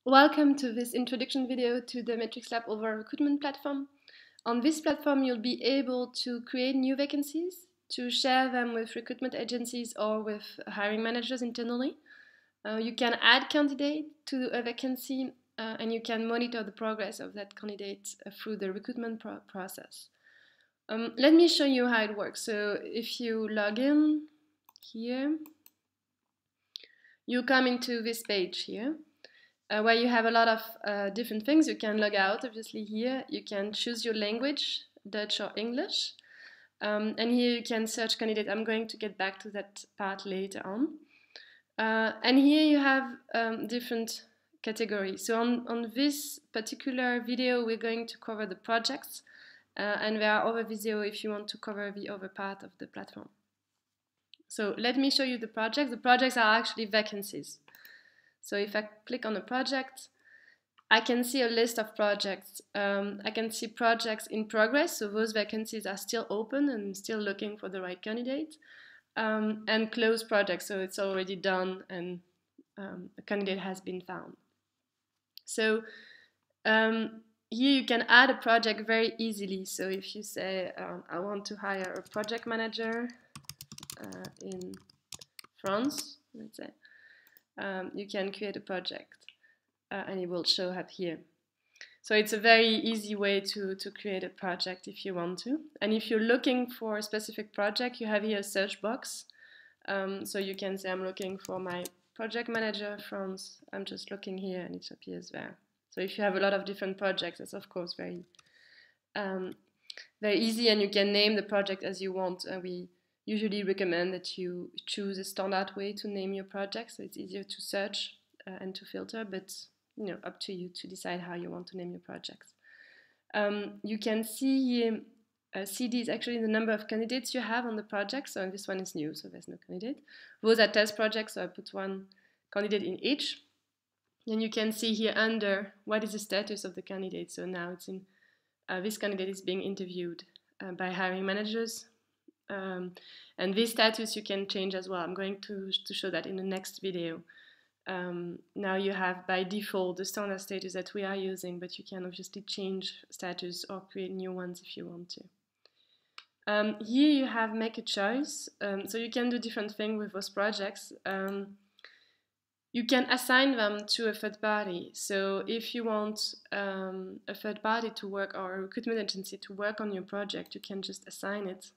Welcome to this introduction video to the Matrix Lab Over Recruitment platform. On this platform, you'll be able to create new vacancies, to share them with recruitment agencies or with hiring managers internally. You can add candidates to a vacancy and you can monitor the progress of that candidate through the recruitment process. Let me show you how it works. So if you log in here, you come into this page here. Where you have a lot of different things. You can log out, obviously, here. You can choose your language, Dutch or English. And here you can search candidate. I'm going to get back to that part later on. And here you have different categories. So on this particular video, we're going to cover the projects. And there are other videos if you want to cover the other part of the platform. So let me show you the projects. The projects are actually vacancies. So if I click on a project, I can see a list of projects. I can see projects in progress, so those vacancies are still open and still looking for the right candidate. And closed projects, so it's already done and a candidate has been found. So here you can add a project very easily. So if you say, I want to hire a project manager in France, let's say, you can create a project and it will show up here. So it's a very easy way to create a project if you want to. And if you're looking for a specific project, you have here a search box. So you can say, I'm looking for my project manager France. I'm just looking here and it appears there. So if you have a lot of different projects, it's of course very easy, and you can name the project as you want. We usually recommend that you choose a standard way to name your project, so it's easier to search and to filter, but up to you to decide how you want to name your projects. You can see here, CD is actually the number of candidates you have on the project, so this one is new, so there's no candidate. Those are test projects, so I put one candidate in each. And you can see here under what is the status of the candidate. So now it's in, this candidate is being interviewed by hiring managers. And this status you can change as well. I'm going to show that in the next video. Now you have by default the standard status that we are using, but you can obviously change status or create new ones if you want to. Here you have make a choice. So you can do different things with those projects. You can assign them to a third party. So if you want a third party to work, or a recruitment agency to work on your project, you can just assign it.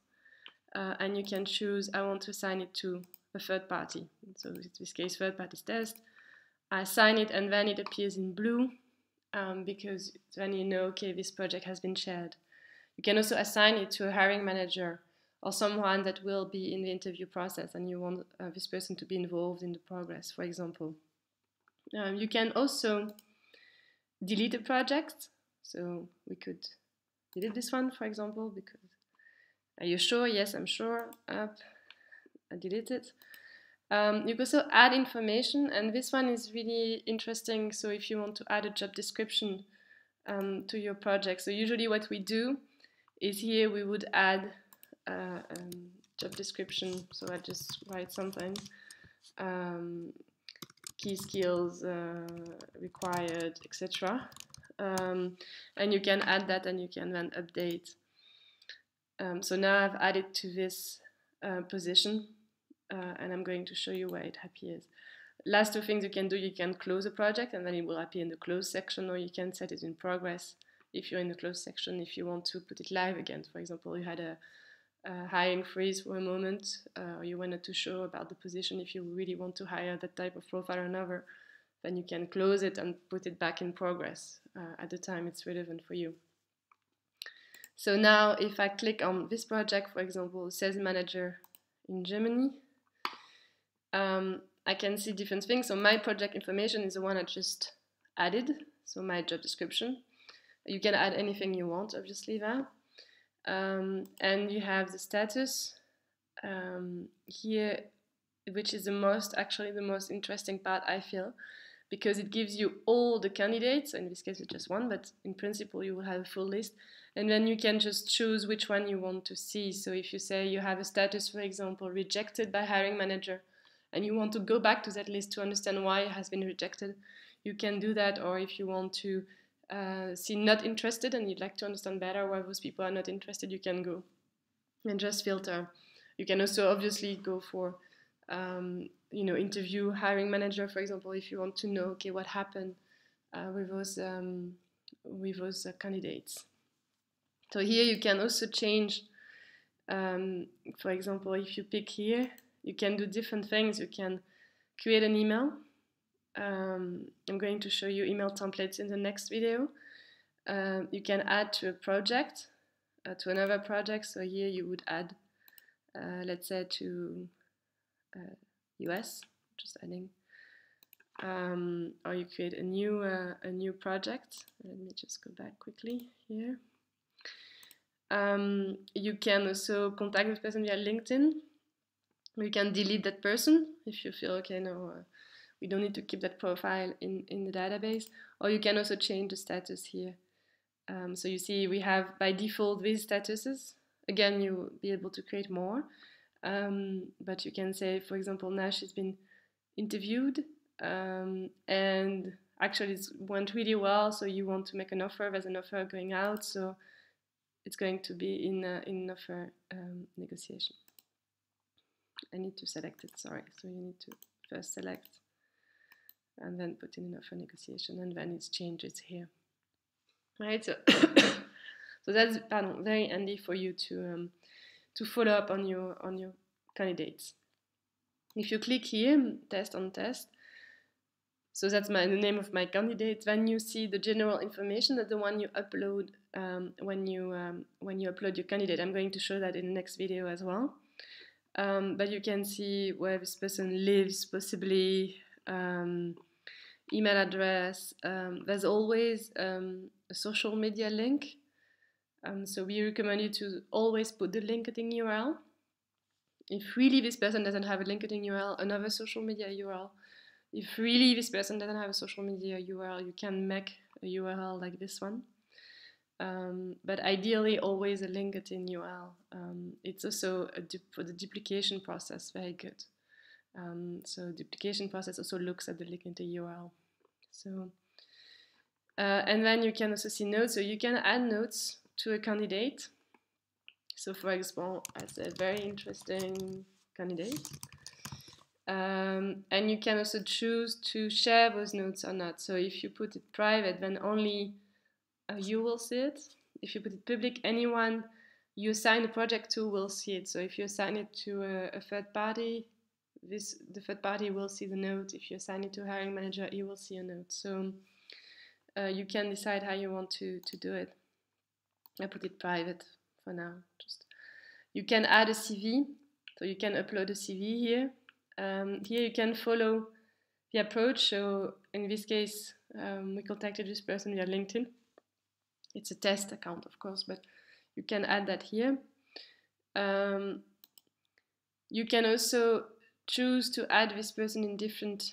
And you can choose, I want to assign it to a third party. So in this case, third party test. I assign it and then it appears in blue because then you know, okay, this project has been shared. You can also assign it to a hiring manager or someone that will be in the interview process and you want this person to be involved in the progress, for example. You can also delete a project. So we could delete this one, for example, because are you sure? Yes, I'm sure. I delete it. You can also add information, and this one is really interesting. So if you want to add a job description to your project, so usually what we do is here we would add job description. So I just write something. Key skills required, etc. And you can add that and you can then update. So now I've added to this position and I'm going to show you where it appears. Last two things you can do, you can close a project and then it will appear in the closed section, or you can set it in progress if you're in the closed section if you want to put it live again. For example, you had a hiring freeze for a moment, or you were not too sure about the position. If you really want to hire that type of profile or another, then you can close it and put it back in progress at the time it's relevant for you. So now if I click on this project, for example, sales manager in Germany, I can see different things. So my project information is the one I just added, so my job description. You can add anything you want, obviously, there. And you have the status here, which is the most interesting part, I feel, because it gives you all the candidates. In this case, it's just one, but in principle, you will have a full list. And then you can just choose which one you want to see. So if you say you have a status, for example, rejected by hiring manager, and you want to go back to that list to understand why it has been rejected, you can do that. Or if you want to see not interested and you'd like to understand better why those people are not interested, you can go and just filter. You can also obviously go for interview hiring manager, for example, if you want to know, okay, what happened with those candidates. So here you can also change. For example, if you pick here, you can do different things. You can create an email. I'm going to show you email templates in the next video. You can add to a project, to another project. So here you would add, let's say, to US, just adding, or you create a new project. Let me just go back quickly here. You can also contact this person via LinkedIn. You can delete that person if you feel, okay, no, we don't need to keep that profile in the database. Or you can also change the status here. So you see we have by default these statuses. Again, you will be able to create more. But you can say, for example, Nash has been interviewed and actually it went really well, so you want to make an offer. There's an offer going out, so it's going to be in offer negotiation. I need to select it, sorry. So you need to first select and then put in an offer negotiation, and then it changes here. Right, so so that's very handy for you to follow up on your candidates. If you click here, test on test, so that's the name of my candidate. Then you see the general information, that's the one you upload when you upload your candidate. I'm going to show that in the next video as well. But you can see where this person lives, possibly email address. There's always a social media link. So we recommend you to always put the LinkedIn URL. If really this person doesn't have a LinkedIn URL, another social media URL. If really this person doesn't have a social media URL, you can make a URL like this one. But ideally, always a LinkedIn URL. It's also for the duplication process, very good. So duplication process also looks at the LinkedIn URL. So, and then you can also see notes. So you can add notes to a candidate. So for example, as a very interesting candidate. And you can also choose to share those notes or not. So if you put it private, then only you will see it. If you put it public, anyone you assign the project to will see it. So if you assign it to a third party, the third party will see the note. If you assign it to a hiring manager, he will see a note. So you can decide how you want to do it. I put it private for now. You can add a CV, so you can upload a CV here. Here you can follow the approach. So in this case, we contacted this person via LinkedIn. It's a test account, of course, but you can add that here. You can also choose to add this person in different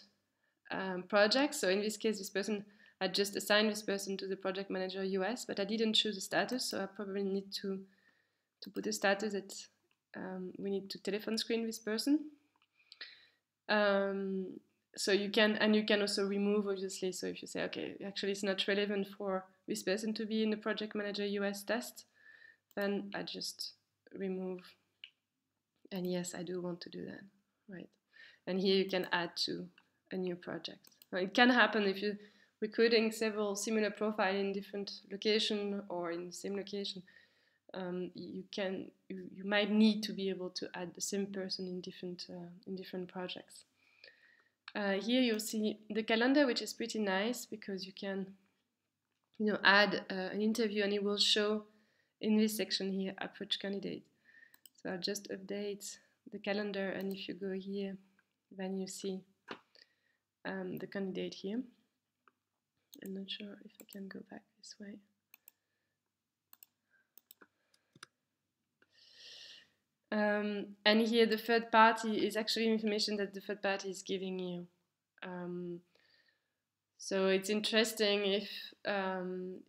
projects. So in this case, this person, I just assigned this person to the project manager US, but I didn't choose a status, so I probably need to put a status that we need to telephone screen this person. So you can also remove, obviously. So if you say, okay, actually it's not relevant for this person to be in the project manager US test, then I just remove. And yes, I do want to do that, right? And here you can add to a new project. Now, it can happen if you're recruiting several similar profiles in different location or in the same location. You might need to be able to add the same person in different projects. Here you'll see the calendar, which is pretty nice because you can, add an interview and it will show in this section here, approach candidate. So I'll just update the calendar, and if you go here, then you see the candidate here. I'm not sure if I can go back this way. And here the third party is actually information that the third party is giving you. So it's interesting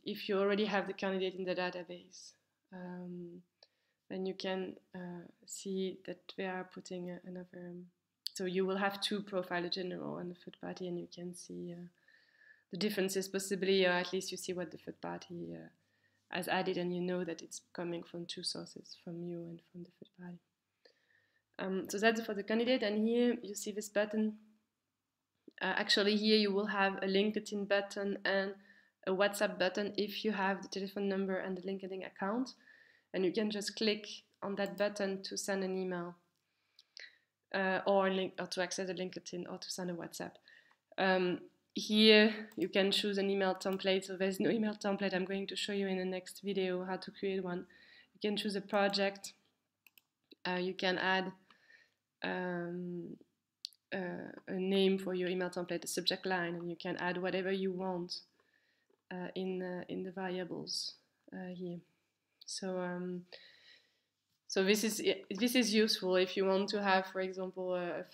if you already have the candidate in the database. Then you can see that they are putting another. So you will have two profiles, a general and a third party, and you can see the differences possibly, or at least you see what the third party has added, and you know that it's coming from two sources, from you and from the third party. So that's for the candidate, and here you see this button. Actually, here you will have a LinkedIn button and a WhatsApp button if you have the telephone number and the LinkedIn account, and you can just click on that button to send an email or to access the LinkedIn or to send a WhatsApp. Here you can choose an email template, so there's no email template. I'm going to show you in the next video how to create one. You can choose a project, you can add a name for your email template, a subject line, and you can add whatever you want in the variables here. So this is useful if you want to have, for example, a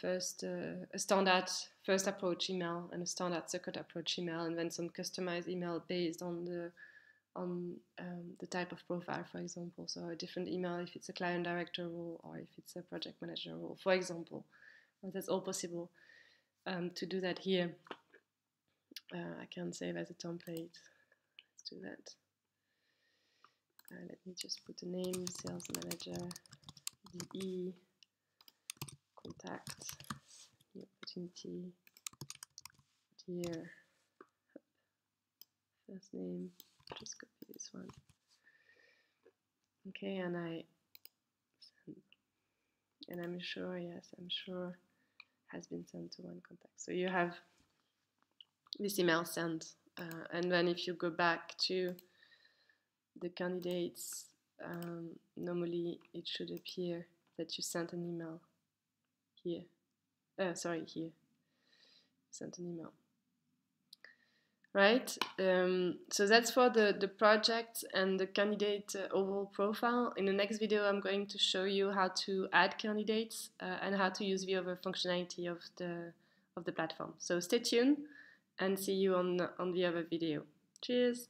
standard first approach email and a standard second approach email, and then some customized email based on the type of profile, for example. So a different email if it's a client director role or if it's a project manager role, for example. Well, that's all possible to do that here. I can save as a template. Let's do that. Let me just put a name, sales manager, DE, contact, new opportunity, here, first name, just copy this one. Okay, and I'm sure, yes, I'm sure has been sent to one contact. So you have this email sent, and then if you go back to the candidates, normally it should appear that you sent an email here. Here. Sent an email. Right? So that's for the project and the candidate overall profile. In the next video, I'm going to show you how to add candidates and how to use the other functionality of the platform. So stay tuned and see you on the other video. Cheers!